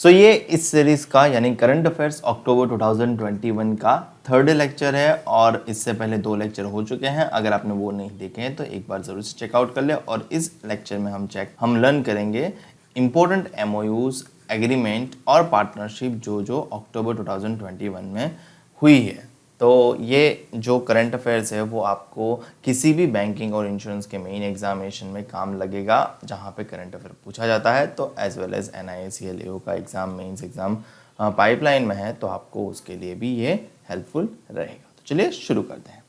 ये इस सीरीज का यानी करंट अफेयर्स अक्टूबर 2021 का थर्ड लेक्चर है और इससे पहले 2 लेक्चर हो चुके हैं। अगर आपने वो नहीं देखे हैं तो एक बार ज़रूर से चेकआउट कर ले। और इस लेक्चर में हम लर्न करेंगे इंपॉर्टेंट एमओयूज, एग्रीमेंट और पार्टनरशिप जो अक्टूबर 2021 में हुई है। तो ये जो करंट अफेयर्स है वो आपको किसी भी बैंकिंग और इंश्योरेंस के मेन एग्जामिनेशन में काम लगेगा जहाँ पे करंट अफेयर पूछा जाता है। तो एज वेल एज NIA-CLAO का एग्ज़ाम, मेंस एग्ज़ाम पाइपलाइन में है, तो आपको उसके लिए भी ये हेल्पफुल रहेगा। तो चलिए शुरू करते हैं।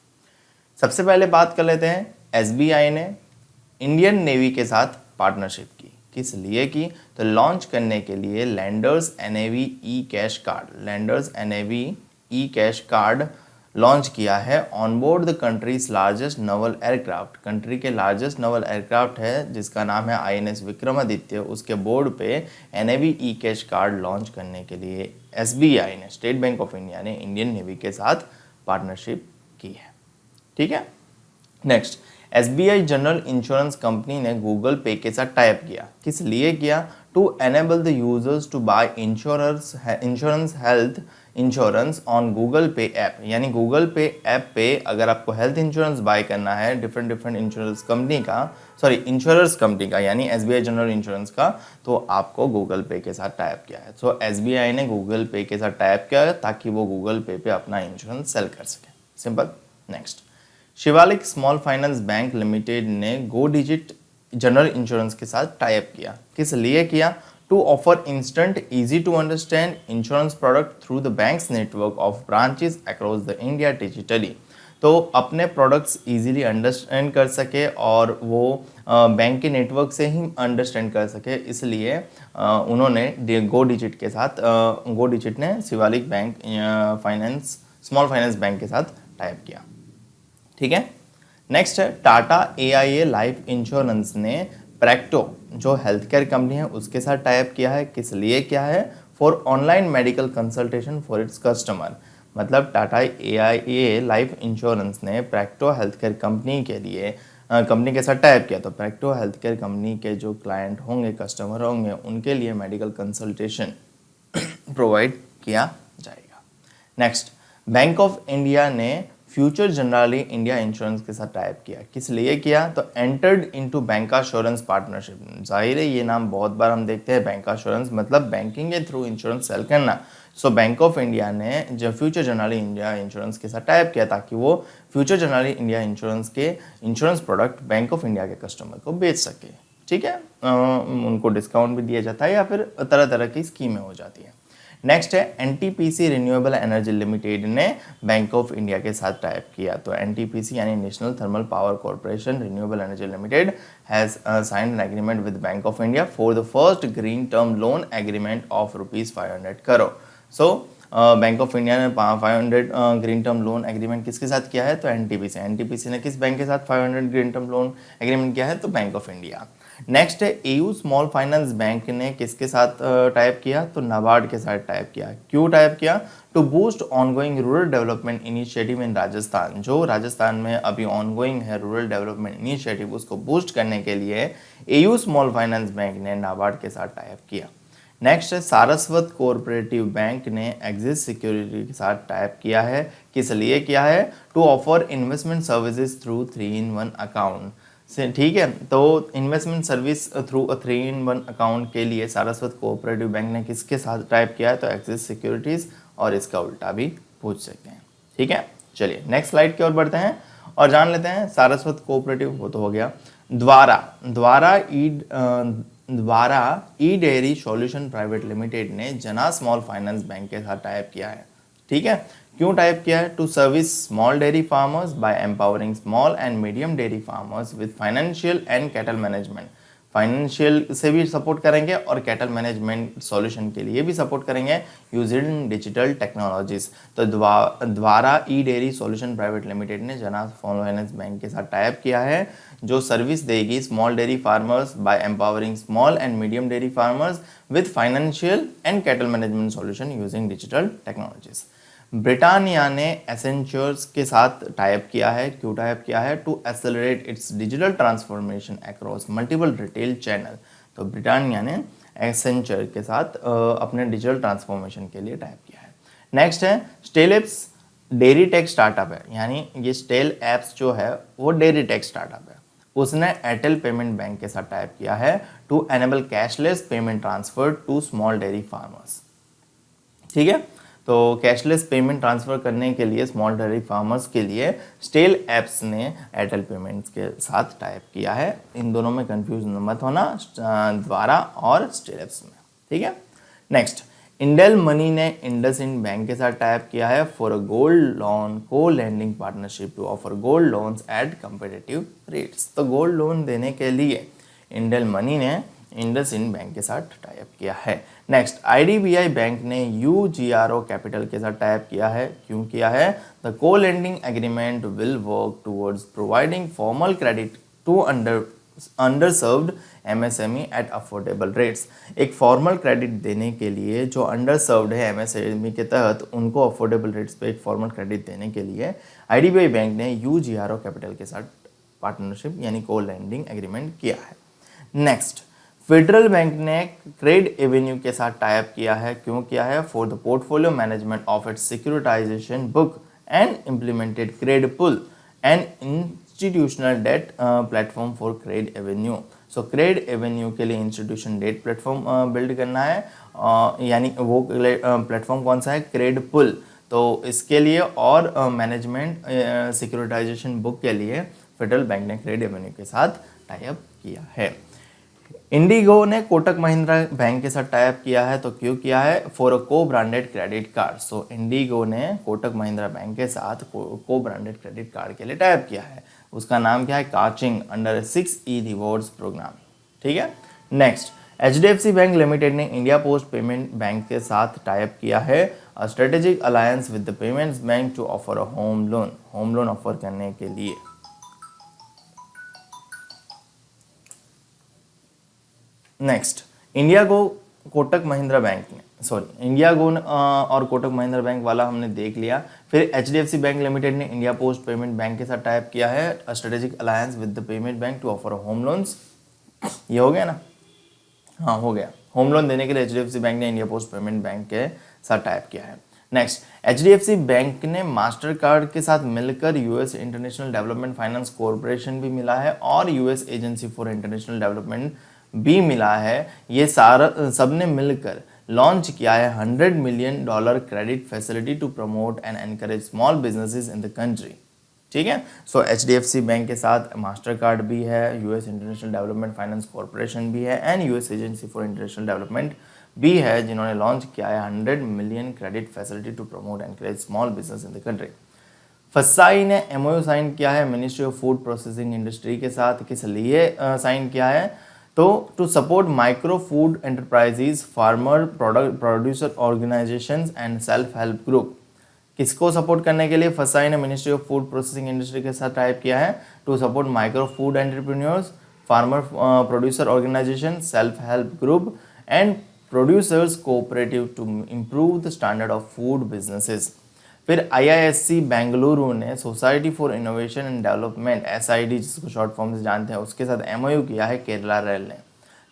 सबसे पहले बात कर लेते हैं, SBI ने इंडियन नेवी के साथ पार्टनरशिप की। किस लिए की? तो लॉन्च करने के लिए लैंडर्स NAV ई-कैश कार्ड लॉन्च किया है on board the countries largest Naval aircraft. Country के लार्जेस्ट नवल एयरक्राफ्ट है जिसका नाम है INS विक्रमादित्य। उसके बोर्ड पे NAV ई-कैश कार्ड लॉन्च करने के लिए SBI ने, स्टेट बैंक ऑफ इंडिया ने, इंडियन नेवी के साथ पार्टनरशिप की है। ठीक है। Next, SBI general insurance company ने गूगल पे के साथ टाइप किया। किस लिए किया? To enable the users to buy insurance health insurance on Google Pay app. यानी गूगल पे ऐप पे अगर आपको हेल्थ इंश्योरेंस बाय करना है डिफरेंट इंश्योरेंस कंपनी का यानी SBI जनरल इंश्योरेंस का, तो आपको गूगल पे के साथ टाइप किया है। सो SBI ने गूगल पे के साथ टाइप किया ताकि वो गूगल पे पे अपना इंश्योरेंस सेल कर सके। Simple. Next, Shivalik small finance bank Limited ने गो डिजिट जनरल इंश्योरेंस के साथ टाइप किया। किस लिए किया? To offer instant easy to understand insurance product through the bank's network of branches across the India digitally. तो अपने प्रोडक्ट्स इजीली अंडरस्टैंड कर सके और वो बैंक के नेटवर्क से ही अंडरस्टैंड कर सके, इसलिए उन्होंने गो डिजिट ने Shivalik bank small finance bank के साथ टाइप किया। ठीक है। नेक्स्ट है, टाटा AIA लाइफ इंश्योरेंस ने प्रैक्टो जो हेल्थ केयर कंपनी है उसके साथ टाइप किया है। किस लिए किया है? For online medical consultation for its customer. मतलब टाटा AIA लाइफ इंश्योरेंस ने प्रैक्टो हेल्थ केयर कंपनी के साथ टाइप किया। तो प्रैक्टो हेल्थ केयर कंपनी के जो क्लाइंट होंगे, कस्टमर होंगे, उनके लिए मेडिकल कंसल्टेशन प्रोवाइड किया जाएगा। नेक्स्ट, बैंक ऑफ इंडिया ने फ्यूचर जनरली इंडिया इंश्योरेंस के साथ टाइप किया। किस लिए किया? तो एंटर्ड इनटू बैंकाश्योरेंस पार्टनरशिप। जाहिर है ये नाम बहुत बार हम देखते हैं, बैंकाश्योरेंस मतलब बैंकिंग के थ्रू इंश्योरेंस सेल करना। सो बैंक ऑफ इंडिया ने जो फ्यूचर जनरली इंडिया इंश्योरेंस के साथ टाइप किया ताकि वो फ्यूचर जनरली इंडिया इंश्योरेंस के insurance product bank of India के कस्टमर को बेच सके। ठीक है। उनको डिस्काउंट भी दिया जाता है या फिर तरह तरह की स्कीमें हो जाती है। नेक्स्ट है, NTPC रिन्यूएबल एनर्जी लिमिटेड ने बैंक ऑफ इंडिया के साथ टाइप किया। तो NTPC यानी national thermal power corporation renewable energy limited has signed an agreement with bank of India for the first green term loan agreement of ₹500 crore. So bank of India ने 500 green term loan agreement किसके साथ किया है? तो NTPC ने किस bank के साथ 500 ग्रीन टर्म लोन एग्रीमेंट किया है? तो बैंक ऑफ इंडिया। नेक्स्ट है, AU स्मॉल फाइनेंस बैंक ने किसके साथ टाइप किया? तो नाबार्ड के साथ टाइप किया। क्यों टाइप किया? To boost ongoing rural development initiative in Rajasthan. जो राजस्थान में अभी ऑनगोइंग है रूरल डेवलपमेंट इनिशिएटिव, उसको बूस्ट करने के लिए AU स्मॉल फाइनेंस बैंक ने नाबार्ड के साथ टाइप किया। नेक्स्ट है, सारस्वत कोऑपरेटिव बैंक ने एक्सिस सिक्योरिटी के साथ टाइप किया है। किस लिए किया है? To offer investment services through 3-in-1 account से। ठीक है। तो investment service through 3-in-1 account के लिए सारस्वत कोऑपरेटिव बैंक ने किसके साथ टाइप किया है? तो एक्सिस सिक्योरिटीज, और इसका उल्टा भी पूछ सकते हैं। ठीक है। चलिए नेक्स्ट स्लाइड की ओर बढ़ते हैं और जान लेते हैं सारस्वत कोऑपरेटिव वो तो हो गया। द्वारा ई डेयरी सॉल्यूशन प्राइवेट लिमिटेड ने जना स्मॉल फाइनेंस बैंक के साथ टाइप किया है। ठीक है। क्यों टाइप किया है? To service small dairy farmers by empowering small and medium dairy farmers with financial and cattle management. Financial से भी सपोर्ट करेंगे और कैटल मैनेजमेंट सॉल्यूशन के लिए भी सपोर्ट करेंगे यूजिंग डिजिटल टेक्नोलॉजीज। तो द्वारा ई डेयरी सॉल्यूशन प्राइवेट लिमिटेड ने जना स्मॉल फाइनेंस बैंक के साथ टाइप किया है जो सर्विस देगी small dairy farmers by empowering small and medium dairy farmers with financial and cattle management solution using digital technologies. Britannia ने एसेंचर्स के साथ टाइप किया है। क्यों टाइप किया है? To accelerate its digital transformation across multiple retail channel. तो Britannia ने एक्सेंचर के साथ अपने डिजिटल ट्रांसफॉर्मेशन के लिए टाइप किया है। नेक्स्ट है Stellapps, dairy tech startup है, यानी ये स्टेल एप्स जो है वो डेयरी टेक स्टार्टअप है। उसने एयरटेल पेमेंट बैंक के साथ टाइप किया है to enable cashless payment transfer to small dairy farmers. ठीक है, तो कैशलेस पेमेंट ट्रांसफ़र करने के लिए स्मॉल डेयरी फार्मर्स के लिए स्टेल एप्स ने एयरटेल पेमेंट्स के साथ टाइप किया है। इन दोनों में कंफ्यूज मत होना, द्वारा और स्टेल एप्स में। ठीक है, नेक्स्ट इंडेल मनी ने इंडसइंड बैंक के साथ टाइप किया है for a gold loan co lending partnership to offer gold loans at competitive rates. तो गोल्ड लोन देने के लिए इंडेल मनी ने इंडसइंड बैंक के साथ टाइप किया है। नेक्स्ट आईडीबीआई बैंक ने यूजीआरओ कैपिटल के साथ टाइप किया है। क्यों किया है? The co lending agreement will work towards providing formal credit to underserved MSME at affordable rates. एक फॉर्मल क्रेडिट देने के लिए जो अंडरसर्व्ड है एमएसएमई के तहत, उनको अफोर्डेबल रेट्स पे एक फॉर्मल क्रेडिट देने के लिए आईडीबीआई बैंक ने यूजीआरओ कैपिटल के साथ पार्टनरशिप यानी को लेंडिंग एग्रीमेंट किया है। नेक्स्ट फेडरल बैंक ने क्रेड एवेन्यू के साथ टाइप किया है। क्यों किया है? For the portfolio management of its securitisation book and implemented Cred Pool and institutional debt platform for Cred Avenue. So Cred Avenue के लिए इंस्टीट्यूशन डेट प्लेटफॉर्म बिल्ड करना है, यानी वो प्लेटफॉर्म कौन सा है? क्रेड पुल। तो इसके लिए और मैनेजमेंट सिक्योरिटाइजेशन बुक के लिए फेडरल बैंक ने क्रेड एवेन्यू के साथ टाइप किया है। इंडिगो ने कोटक महिंद्रा बैंक के साथ टाइप किया है। तो क्यों किया है? फॉर अ को ब्रांडेड क्रेडिट कार्ड। सो इंडिगो ने कोटक महिंद्रा बैंक के साथ को ब्रांडेड क्रेडिट कार्ड के लिए टाइप किया है। उसका नाम क्या है? Kaching under 6E rewards programme. ठीक है, नेक्स्ट एचडीएफसी बैंक लिमिटेड ने इंडिया पोस्ट पेमेंट बैंक के साथ टाइप किया है a strategic alliance with the payments bank to offer a home loan ऑफर करने के लिए। Next IndiGo Kotak Mahindra Bank ने इंडियागो और कोटक महिंद्रा बैंक वाला हमने देख लिया। फिर एचडीएफसी बैंक लिमिटेड ने इंडिया पोस्ट पेमेंट बैंक के साथ टाइप किया है a strategic alliance with the payment bank to offer home loans. ये हो गया ना? हाँ, हो गया। होम लोन देने के लिए एचडीएफसी बैंक ने इंडिया पोस्ट पेमेंट बैंक के साथ टाइप किया है। नेक्स्ट एचडीएफसी बैंक ने मास्टर कार्ड के साथ मिलकर US International Development Finance Corporation भी मिला है और US Agency for International Development भी मिला है। ये सारा सबने मिलकर लॉन्च किया है $100 million credit facility to promote and encourage small businesses in the country. ठीक है, सो एचडीएफसी बैंक के साथ मास्टर कार्ड भी है, US International Development Finance Corporation भी है and US Agency for International Development भी है, जिन्होंने लॉन्च किया है 100 million credit facility to promote and encourage small business in the country. FSSAI ने एमओयू साइन किया है Ministry of Food Processing Industry के साथ। किस लिए साइन किया है? तो to support micro food enterprises, farmer producer organisations and self help group. किसको सपोर्ट करने के लिए फसाई ने Ministry of Food Processing Industry के साथ टाइप किया है? To support micro food entrepreneurs, farmer producer organisation, self help group and producers cooperative to improve the standard of food businesses. फिर आईआईएससी बेंगलुरु ने Society for innovation and Development SID, जिसको short form से जानते हैं, उसके साथ एमओयू किया है केरला रेल ने।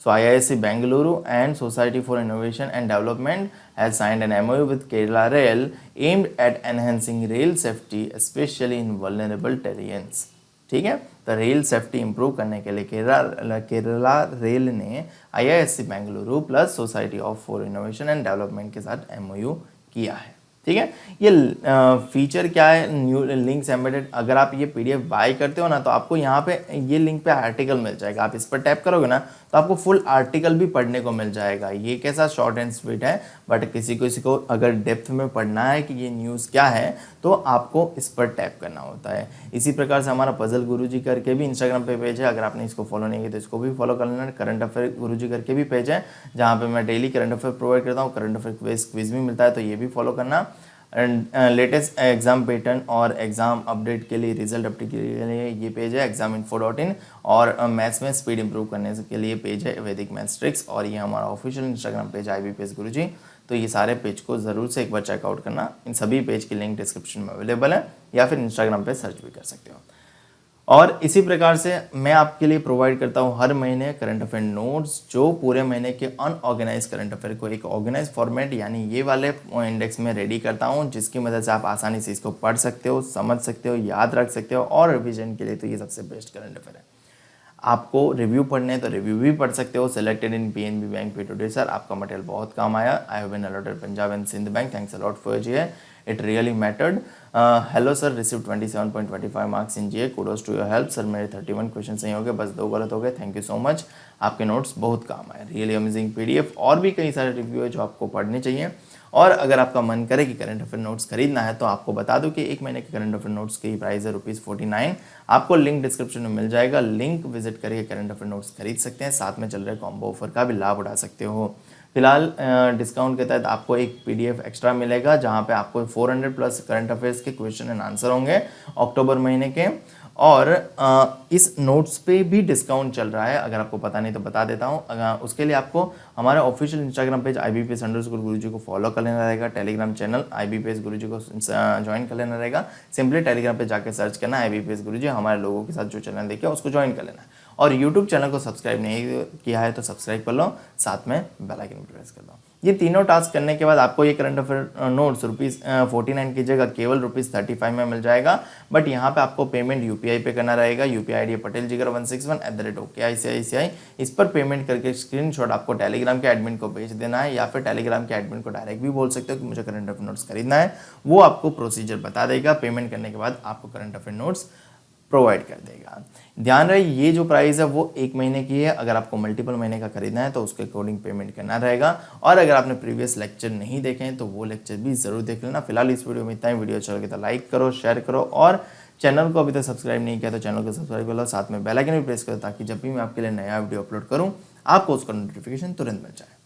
So IISc Bengaluru and society for innovation and development has signed an MOU with Kerala rail aimed at enhancing rail safety specially in vulnerable terrains. ठीक है, तो रेल सेफ्टी इंप्रूव करने के लिए केरला रेल ने IISc Bengaluru plus society of for innovation and development के साथ MOU किया है। ठीक है, ये फीचर क्या है? New links embedded. अगर आप ये पीडीएफ बाय करते हो ना, तो आपको यहाँ पे ये लिंक पे आर्टिकल मिल जाएगा। आप इस पर टैप करोगे ना, तो आपको फुल आर्टिकल भी पढ़ने को मिल जाएगा। ये कैसा शॉर्ट एंड स्वीट है, बट किसी को अगर डेप्थ में पढ़ना है कि ये न्यूज़ क्या है, तो आपको इस पर टैप करना होता है। इसी प्रकार से हमारा पजल गुरुजी करके भी इंस्टाग्राम पे पेज है, अगर आपने इसको फॉलो नहीं किया तो इसको भी फॉलो कर लेना। करंट अफेयर गुरुजी करके भी पेज है, जहाँ पे मैं डेली करंट अफेयर प्रोवाइड करता हूँ। करंट अफेयर क्विज भी मिलता है, तो ये भी फॉलो करना। एंड लेटेस्ट एग्जाम पैटर्न और एग्जाम अपडेट के लिए, रिजल्ट अपडेट के लिए ये पेज है examinfo.in, और मैथ्स में स्पीड इंप्रूव करने के लिए पेज है वैदिक मैथ्स ट्रिक्स, और ये हमारा ऑफिशियल इंस्टाग्राम पेज IBPS गुरुजी। तो ये सारे पेज को ज़रूर से एक बार चेकआउट करना। इन सभी पेज की लिंक डिस्क्रिप्शन में अवेलेबल है, या फिर इंस्टाग्राम पे सर्च भी कर सकते हो। और इसी प्रकार से मैं आपके लिए प्रोवाइड करता हूँ हर महीने करंट अफेयर नोट्स, जो पूरे महीने के अनऑर्गेनाइज करंट अफेयर को एक ऑर्गेनाइज फॉर्मेट यानी ये वाले इंडेक्स में रेडी करता हूँ, जिसकी मदद से आप आसानी से इसको पढ़ सकते हो, समझ सकते हो, याद रख सकते हो और रिवीजन के लिए तो ये सबसे बेस्ट करंट अफेयर है। आपको रिव्यू पढ़ने हैं तो रिव्यू भी पढ़ सकते हो। सिलेक्टेड इन पीएनबी बैंक पे टुडे सर, आपका मटेरियल बहुत काम आया। I have been allotted Punjab and Sind Bank, thanks a lot for GA, it really mattered. Hello sir, receive 27.25 marks in GA, kudos to your help. Sir मेरे 31 question सही हो गए, बस 2 गलत हो गए, थैंक यू सो मच। आपके नोट्स बहुत काम आए, रियली अमेजिंग पीडीएफ। और भी कई सारे रिव्यू है जो आपको पढ़ने चाहिए। और अगर आपका मन करे कि करंट अफेयर नोट्स खरीदना है तो आपको बता दूं कि एक महीने के करंट अफेयर नोट्स की प्राइस है ₹49। आपको लिंक डिस्क्रिप्शन में मिल जाएगा, लिंक विजिट करके करंट अफेयर नोट्स खरीद सकते हैं। साथ में चल रहे कॉम्बो ऑफर का भी लाभ उठा सकते हो। फिलहाल डिस्काउंट के तहत आपको एक पीडीएफ एक्स्ट्रा मिलेगा, जहां पे आपको 400 प्लस करंट अफेयर्स के क्वेश्चन एंड आंसर होंगे अक्टूबर महीने के। और इस नोट्स पे भी डिस्काउंट चल रहा है, अगर आपको पता नहीं तो बता देता हूँ। उसके लिए आपको हमारे ऑफिशियल इंस्टाग्राम पेज IBPS_गुरुजी को फॉलो कर लेना रहेगा। टेलीग्राम चैनल IBPS गुरुजी को ज्वाइन कर लेना रहेगा। सिंपली टेलीग्राम पे जाके सर्च करना IBPS गुरुजी, हमारे लोगों के साथ जो चैनल देखिए उसको ज्वाइन कर लेना है। और यूट्यूब चैनल को सब्सक्राइब नहीं किया है तो सब्सक्राइब कर लो, साथ में बेल आइकन प्रेस कर दो। ये तीनों टास्क करने के बाद आपको ये करंट अफेयर नोट्स ₹49 की जगह केवल ₹35 में मिल जाएगा। बट यहाँ पे आपको पेमेंट UPI पे करना रहेगा। UPI ID pateljigar161@OKICICI। इस पर पेमेंट करके स्क्रीनशॉट आपको टेलीग्राम के एडमिन को भेज देना है, या फिर टेलीग्राम के एडमिन को डायरेक्ट भी बोल सकते हो कि मुझे करंट अफेयर नोट्स खरीदना है। वो आपको प्रोसीजर बता देगा, पेमेंट करने के बाद आपको करंट अफेयर नोट्स प्रोवाइड कर देगा। ध्यान रहे, ये जो प्राइस है वो 1 महीने की है। अगर आपको मल्टीपल महीने का खरीदना है तो उसके अकॉर्डिंग पेमेंट करना रहेगा। और अगर आपने प्रीवियस लेक्चर नहीं देखे हैं तो वो लेक्चर भी जरूर देख लेना। फिलहाल इस वीडियो में इतना ही। वीडियो अच्छा लगे तो लाइक करो, शेयर करो, और चैनल को अभी तक सब्सक्राइब नहीं किया तो चैनल को सब्सक्राइब कर लो, साथ में बेल आइकन भी प्रेस करो, ताकि जब भी मैं आपके लिए नया वीडियो अपलोड करूँ आपको उसका नोटिफिकेशन तुरंत मिल जाए।